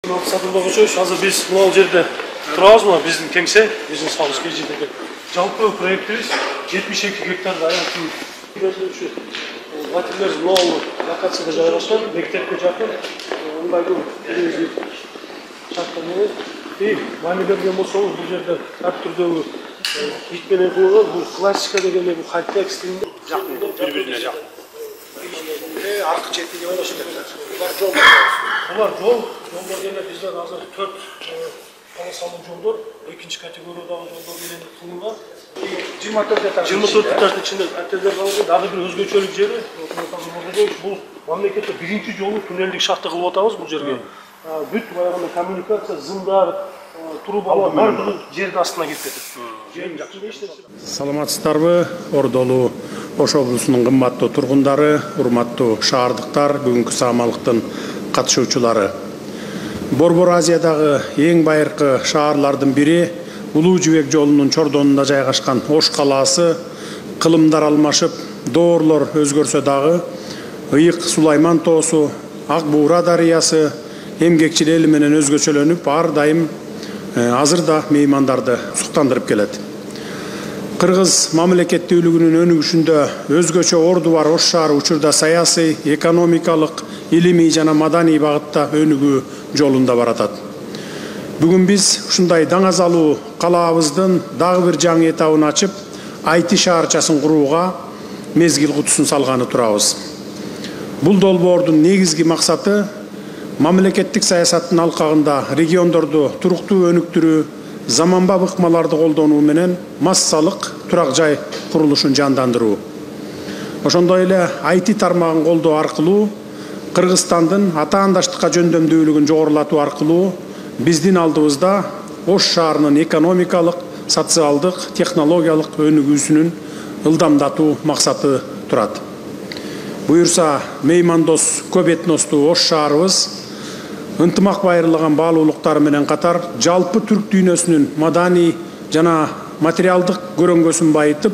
Мақсатында қойсайық, қазір біз мынау жерде тұрамыз ма, біздің кеңсе, бизнес хаус кежидегі. Жалпы проектіміз 72 гектарда аяқтың көзілуші. Батырлар мынау локацияда жайғасқан, мектепке жақын, оңбайдың шарттармен. И мәлімдерген болсаңыз, бұл жерде әр түрдегі итпенен қойған, бұл классика дегенде бұл хай-тек стилінде жақын, бір-біріне жақын. Arka çetini ulaştırdılar. Bunlar jol. Bunlar jol. Jollar gene bizler hazır 4 palasalı jollar. İkinci kategoriyadagi jollar bilen kılıngan. 24 etaj. 24 etaj içinde atölyeler kaldı. Daha bir özgöçölük jeri. Bu mamlekette birinci jolu tünellik şahtı kılıp atабыз bu жерге. Бүт баягында коммуникация, зымдар, трубалар бар бир жердин астына кирип кетет. Саламатсыздарбы, Ордолу Ош облусунун кымбаттуу тургундары, урматтуу шаардыктар, бүгүнкү саамалыктын катышуучулары. Борбор Азиядагы эң байыркы шаарлардын бири, Улуу Жибек жолунун чордонунда жайгашкан Ош калаасы кылымдар алмашып, доорлор өзгөрсө дагы, Ыйык Сулайман тоосу, Ак Буура дарыясы эмгекчил эли менен өзгөчөлөнүп, ар дайым азырда меймандарды суктандырып келет. Кыргыз мамлекеттүүлүгүнүн өнүгүшүндө өзгөчө орду бар Ош шаары учурда саясий, экономикалык, илимий жана маданий багытта өнүгүү жолунда баратат. Бүгүн биз ушундай даңазалуу калаабыздын дагы бир жаңы этабын ачып, IT шаарчасын курууга мезгил кутусун салганы турабыз. Бул долбоордун негизги максаты мамлекеттик саясаттын алкагында региондорду туруктуу өнүктүрүү, заманбап ыкмаларды колдонуу менен массалык турак жай курулушун жандандыруу. Ошондой эле IT тармагын колдоо аркылуу Кыргызстандын атаандаштыкка жөндөмдүүлүгүн жогорулатуу аркылуу биздин алдыбызда Ош шаарынын экономикалык, социалдык, технологиялык өнүгүүсүнүн ылдамдатуу максаты турат. Буюрса, меймандос көп этностуу Ош шаарыбыз ынтымак байырлаган баалуулуктары менен катар жалпы түрк дүйнөсүнүн маданий жана материалдык көрөңгөсүн байытып,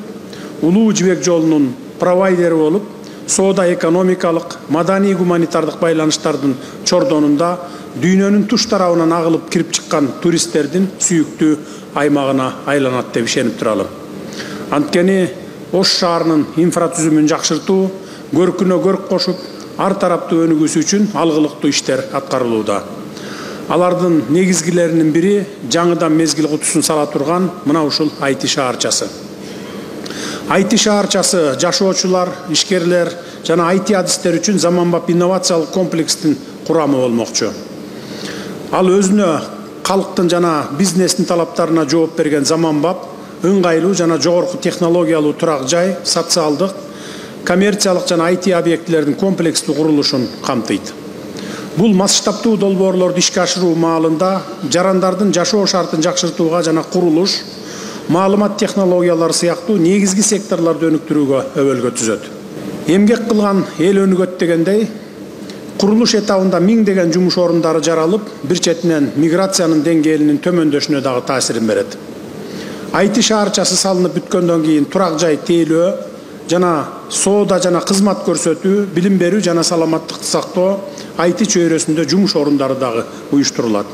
Улуу Жибек жолунун провайдери болуп, соода экономикалык, маданий гуманитардык байланыштардын чордонунда дүйнөнүн туш тарабынан агылып кирип чыккан туристтердин сүйүктүү аймагына айланат деп ишенип туралым. Анткени Ош шаарынын инфратүзүмүн жакшыртуу, көркүнө көрк кошуп, ар тараптуу өнүгүүсү үчүн алгылыктуу иштер аткарылууда. Алардын негизгилеринин бири жаңыдан мезгил кутусун сала турган мына ушул IT шаарчасы. IT шаарчасы жашоочулар, ишкерлер жана IT адистер үчүн заманбап инновациялык комплекстин курамы болмокчу. Ал өзүнө калктын жана бизнестин талаптарына жооп берген заманбап, ыңгайлуу жана жогорку технологиялуу турак жай, социалдык, коммерциялык жана IT объектилердин комплекстүү курулушун камтыйт. Бул масштабтуу долбоорлорду ишке ашыруу маалында жарандардын жашоо шартын жакшыртууга жана курулуш, маалымат технологиялары сыяктуу негизги секторлорду өнүктүрүүгө өбөлгө түзөт. Эмгек кылган эл өнүгөт дегендей, курулуш этабында миңдеген жумуш орундары жаралып, бир четинен миграциянын деңгээлинин төмөндөшүнө дагы таасирин берет. IT шаарчасы салынып бүткөндөн кийин турак жай тейлөө жана соода жана кызмат көрсөтүү, билим берүү жана саламаттыкты сактоо IT чөйрөсүндө жумуш орундары дагы уюштурулат.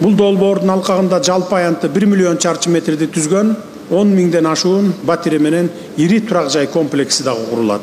Бул долбоордун алкагында жалпы аянты 1 миллион чарчы метрди түзгөн 10 миңден ашуун батире менен ири турак жай комплекси дагы курулат.